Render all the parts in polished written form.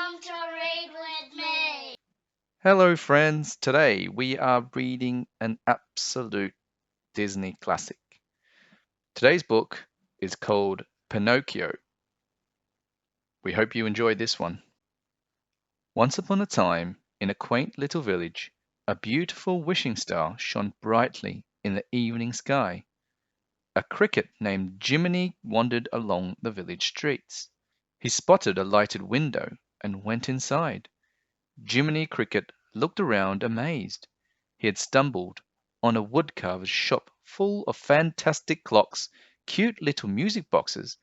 Come to read with me. Hello, friends. Today we are reading an absolute Disney classic. Today's book is called Pinocchio. We hope you enjoyed this one. Once upon a time, in a quaint little village, a beautiful wishing star shone brightly in the evening sky. A cricket named Jiminy wandered along the village streets. He spotted a lighted window and went inside. Jiminy Cricket looked around amazed. He had stumbled on a woodcarver's shop full of fantastic clocks, cute little music boxes,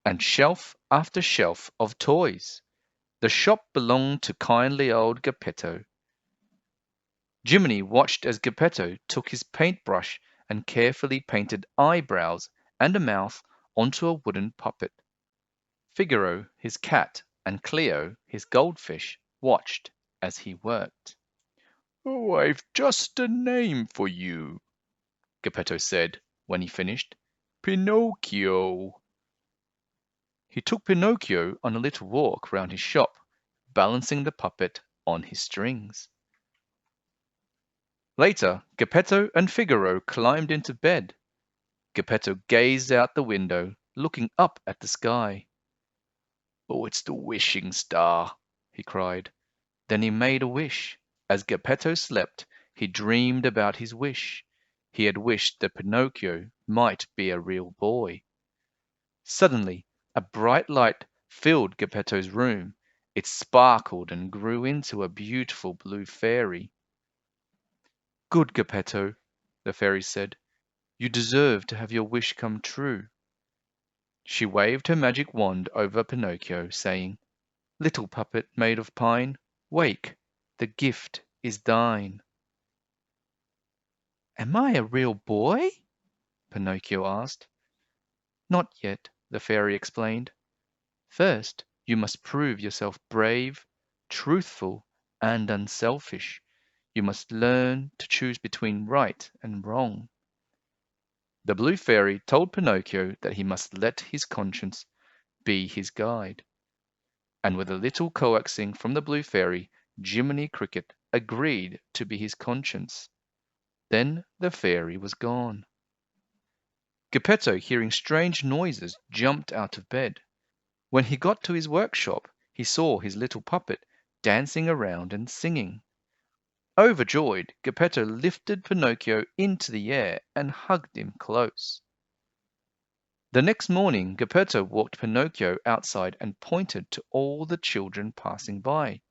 and shelf after shelf of toys. The shop belonged to kindly old Geppetto. Jiminy watched as Geppetto took his paintbrush and carefully painted eyebrows and a mouth onto a wooden puppet. Figaro, his cat, and Cleo, his goldfish, watched as he worked. "Oh, I've just a name for you," Geppetto said when he finished. "Pinocchio." He took Pinocchio on a little walk round his shop, balancing the puppet on his strings. Later, Geppetto and Figaro climbed into bed. Geppetto gazed out the window, looking up at the sky. "Oh, it's the wishing star," he cried. Then he made a wish. As Geppetto slept, he dreamed about his wish. He had wished that Pinocchio might be a real boy. Suddenly, a bright light filled Geppetto's room. It sparkled and grew into a beautiful blue fairy. "Good Geppetto," the fairy said. "You deserve to have your wish come true." She waved her magic wand over Pinocchio, saying, "Little puppet made of pine, wake, the gift is thine." "Am I a real boy?" Pinocchio asked. "Not yet," the fairy explained. "First, you must prove yourself brave, truthful, and unselfish. You must learn to choose between right and wrong." The blue fairy told Pinocchio that he must let his conscience be his guide. And with a little coaxing from the blue fairy, Jiminy Cricket agreed to be his conscience. Then the fairy was gone. Geppetto, hearing strange noises, jumped out of bed. When he got to his workshop, he saw his little puppet dancing around and singing. Overjoyed, Geppetto lifted Pinocchio into the air and hugged him close. The next morning, Geppetto walked Pinocchio outside and pointed to all the children passing by.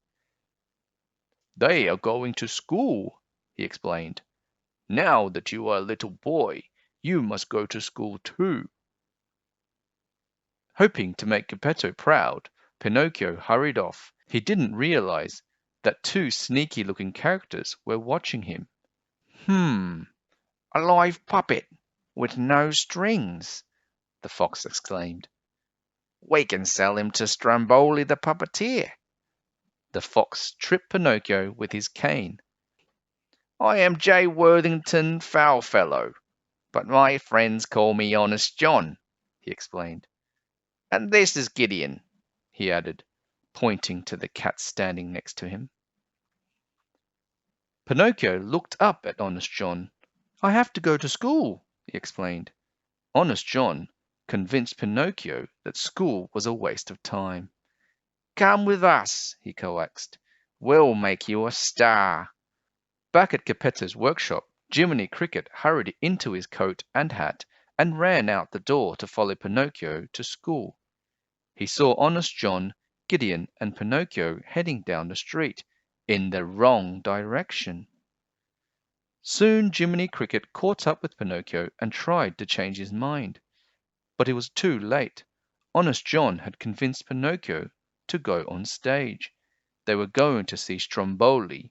"They are going to school," he explained. "Now that you are a little boy, you must go to school too." Hoping to make Geppetto proud, Pinocchio hurried off. He didn't realize that two sneaky-looking characters were watching him. A live puppet with no strings," the fox exclaimed. "We can sell him to Stromboli the puppeteer." The fox tripped Pinocchio with his cane. "I am J. Worthington Foulfellow, but my friends call me Honest John," he explained. "And this is Gideon," he added, pointing to the cat standing next to him. Pinocchio looked up at Honest John. "I have to go to school," he explained. Honest John convinced Pinocchio that school was a waste of time. "Come with us," he coaxed. "We'll make you a star." Back at Geppetto's workshop, Jiminy Cricket hurried into his coat and hat and ran out the door to follow Pinocchio to school. He saw Honest John, Gideon, and Pinocchio heading down the street in the wrong direction. Soon Jiminy Cricket caught up with Pinocchio and tried to change his mind. But it was too late. Honest John had convinced Pinocchio to go on stage. They were going to see Stromboli,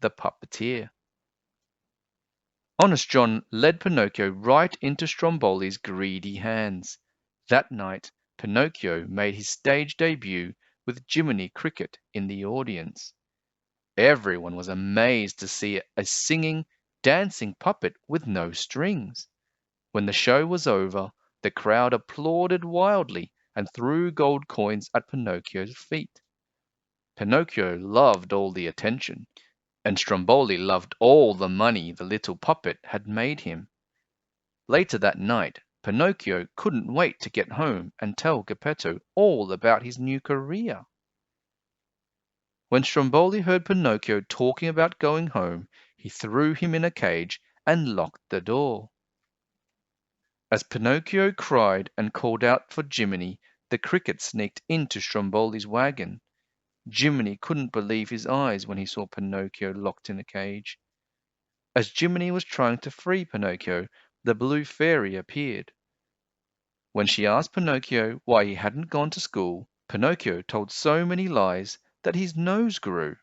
the puppeteer. Honest John led Pinocchio right into Stromboli's greedy hands. That night, Pinocchio made his stage debut with Jiminy Cricket in the audience. Everyone was amazed to see a singing, dancing puppet with no strings. When the show was over, the crowd applauded wildly and threw gold coins at Pinocchio's feet. Pinocchio loved all the attention, and Stromboli loved all the money the little puppet had made him. Later that night, Pinocchio couldn't wait to get home and tell Geppetto all about his new career. When Stromboli heard Pinocchio talking about going home, he threw him in a cage and locked the door. As Pinocchio cried and called out for Jiminy, the cricket sneaked into Stromboli's wagon. Jiminy couldn't believe his eyes when he saw Pinocchio locked in a cage. As Jiminy was trying to free Pinocchio, the blue fairy appeared. When she asked Pinocchio why he hadn't gone to school, Pinocchio told so many lies that his nose grew.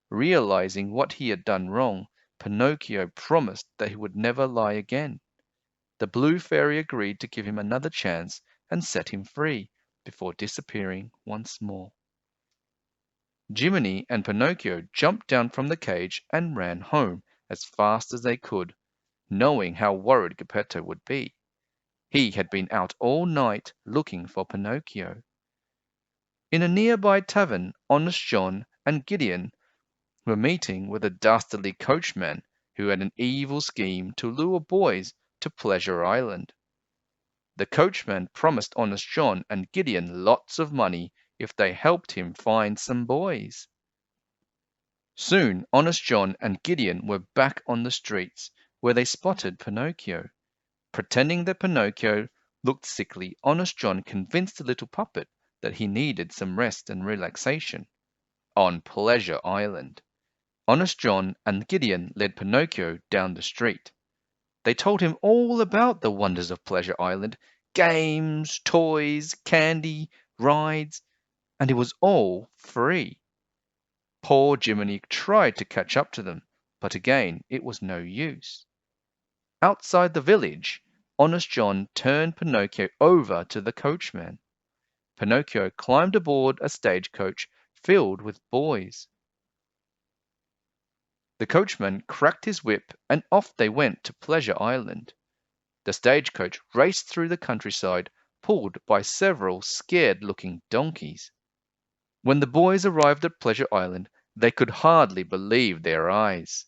Realizing what he had done wrong, Pinocchio promised that he would never lie again. The blue fairy agreed to give him another chance and set him free before disappearing once more. Jiminy and Pinocchio jumped down from the cage and ran home as fast as they could, knowing how worried Geppetto would be. He had been out all night looking for Pinocchio. In a nearby tavern, Honest John and Gideon were meeting with a dastardly coachman who had an evil scheme to lure boys to Pleasure Island. The coachman promised Honest John and Gideon lots of money if they helped him find some boys. Soon Honest John and Gideon were back on the streets, where they spotted Pinocchio. Pretending that Pinocchio looked sickly, Honest John convinced the little puppet that he needed some rest and relaxation on Pleasure Island. Honest John and Gideon led Pinocchio down the street. They told him all about the wonders of Pleasure Island, games, toys, candy, rides, and it was all free. Poor Jiminy tried to catch up to them, but again it was no use. Outside the village, Honest John turned Pinocchio over to the coachman. Pinocchio climbed aboard a stagecoach filled with boys. The coachman cracked his whip and off they went to Pleasure Island. The stagecoach raced through the countryside, pulled by several scared-looking donkeys. When the boys arrived at Pleasure Island, they could hardly believe their eyes.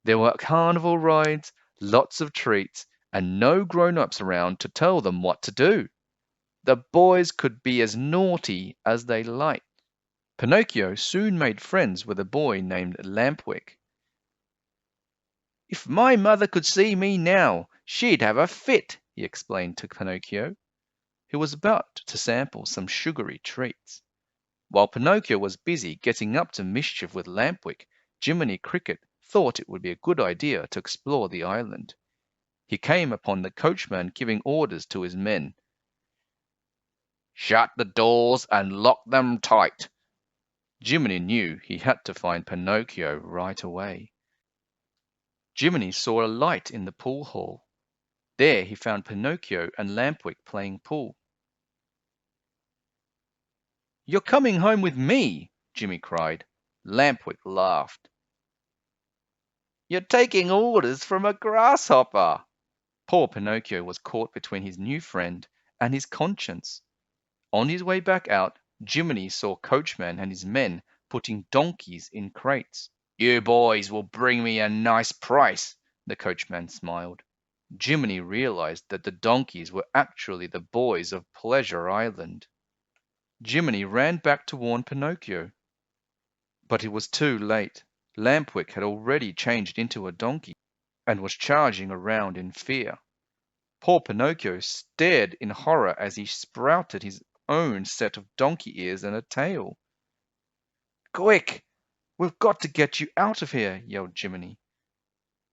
There were carnival rides, lots of treats, and no grown-ups around to tell them what to do. The boys could be as naughty as they liked. Pinocchio soon made friends with a boy named Lampwick. "If my mother could see me now, she'd have a fit," he explained to Pinocchio, who was about to sample some sugary treats. While Pinocchio was busy getting up to mischief with Lampwick, Jiminy Cricket thought it would be a good idea to explore the island. He came upon the coachman giving orders to his men. "Shut the doors and lock them tight." Jiminy knew he had to find Pinocchio right away. Jiminy saw a light in the pool hall. There he found Pinocchio and Lampwick playing pool. "You're coming home with me," Jimmy cried. Lampwick laughed. "You're taking orders from a grasshopper." Poor Pinocchio was caught between his new friend and his conscience. On his way back out, Jiminy saw Coachman and his men putting donkeys in crates. "You boys will bring me a nice price," the coachman smiled. Jiminy realized that the donkeys were actually the boys of Pleasure Island. Jiminy ran back to warn Pinocchio. But it was too late. Lampwick had already changed into a donkey and was charging around in fear. Poor Pinocchio stared in horror as he sprouted his own set of donkey ears and a tail. "Quick! We've got to get you out of here!" yelled Jiminy.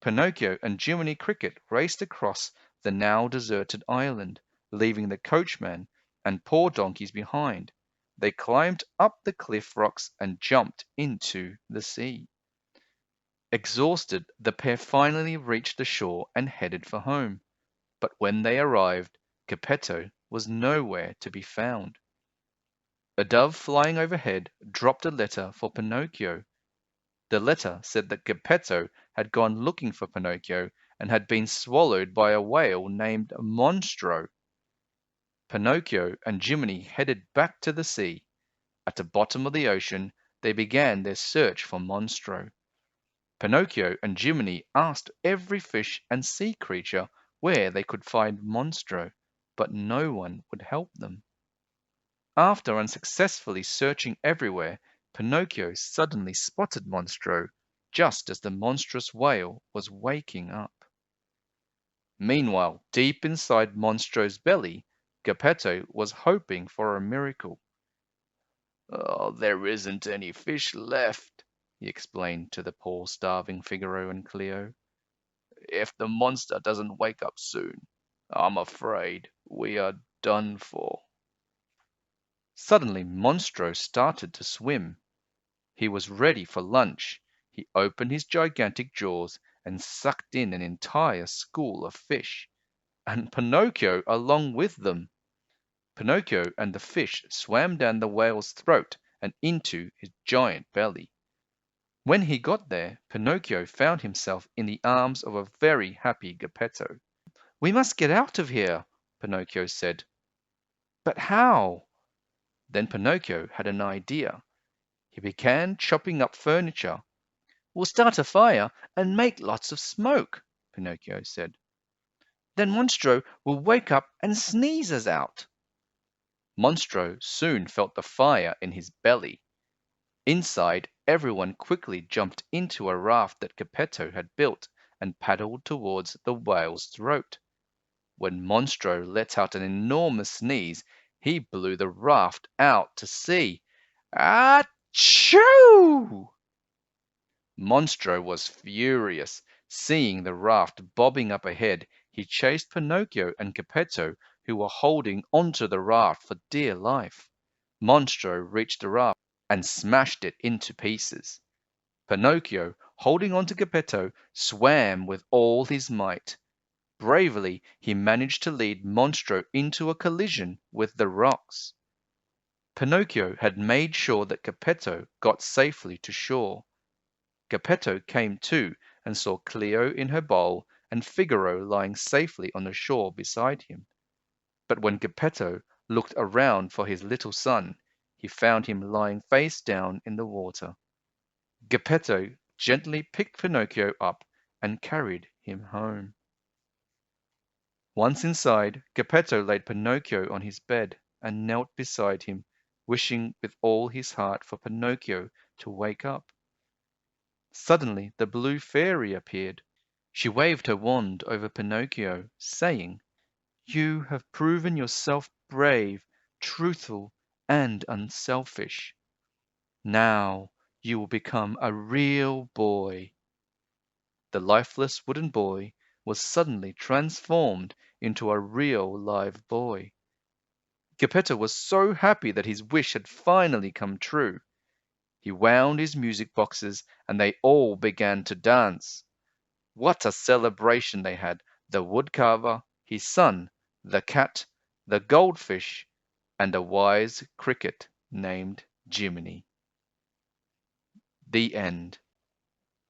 Pinocchio and Jiminy Cricket raced across the now deserted island, leaving the coachman and poor donkeys behind. They climbed up the cliff rocks and jumped into the sea. Exhausted, the pair finally reached the shore and headed for home. But when they arrived, Geppetto was nowhere to be found. A dove flying overhead dropped a letter for Pinocchio. The letter said that Geppetto had gone looking for Pinocchio and had been swallowed by a whale named Monstro. Pinocchio and Jiminy headed back to the sea. At the bottom of the ocean, they began their search for Monstro. Pinocchio and Jiminy asked every fish and sea creature where they could find Monstro, but no one would help them. After unsuccessfully searching everywhere, Pinocchio suddenly spotted Monstro just as the monstrous whale was waking up. Meanwhile, deep inside Monstro's belly, Geppetto was hoping for a miracle. "Oh, there isn't any fish left," he explained to the poor starving Figaro and Cleo. "If the monster doesn't wake up soon, I'm afraid we are done for." Suddenly, Monstro started to swim. He was ready for lunch. He opened his gigantic jaws and sucked in an entire school of fish, and Pinocchio along with them. Pinocchio and the fish swam down the whale's throat and into his giant belly. When he got there, Pinocchio found himself in the arms of a very happy Geppetto. "We must get out of here," Pinocchio said. "But how?" Then Pinocchio had an idea. He began chopping up furniture. "We'll start a fire and make lots of smoke," Pinocchio said. "Then Monstro will wake up and sneeze us out." Monstro soon felt the fire in his belly. Inside, everyone quickly jumped into a raft that Geppetto had built and paddled towards the whale's throat. When Monstro let out an enormous sneeze, he blew the raft out to sea. "Achoo!" Monstro was furious. Seeing the raft bobbing up ahead, he chased Pinocchio and Geppetto, who were holding onto the raft for dear life. Monstro reached the raft and smashed it into pieces. Pinocchio, holding onto Geppetto, swam with all his might. Bravely, he managed to lead Monstro into a collision with the rocks. Pinocchio had made sure that Geppetto got safely to shore. Geppetto came to and saw Cleo in her bowl and Figaro lying safely on the shore beside him. But when Geppetto looked around for his little son, he found him lying face down in the water. Geppetto gently picked Pinocchio up and carried him home. Once inside, Geppetto laid Pinocchio on his bed and knelt beside him, wishing with all his heart for Pinocchio to wake up. Suddenly the blue fairy appeared. She waved her wand over Pinocchio, saying, "You have proven yourself brave, truthful, and unselfish. Now you will become a real boy." The lifeless wooden boy was suddenly transformed into a real live boy. Geppetto was so happy that his wish had finally come true. He wound his music boxes and they all began to dance. What a celebration they had! The woodcarver, his son, the cat, the goldfish, and a wise cricket named Jiminy. The end.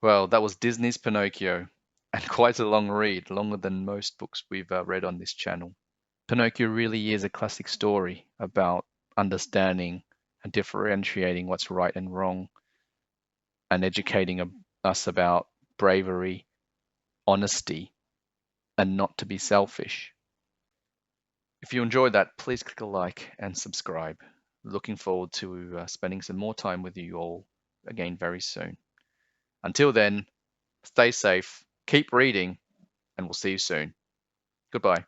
Well, that was Disney's Pinocchio, and quite a long read, longer than most books we've read on this channel. Pinocchio really is a classic story about understanding and differentiating what's right and wrong, and educating us about bravery, honesty, and not to be selfish. If you enjoyed that, please click a like and subscribe. Looking forward to spending some more time with you all again very soon. Until then, stay safe, keep reading, and we'll see you soon. Goodbye.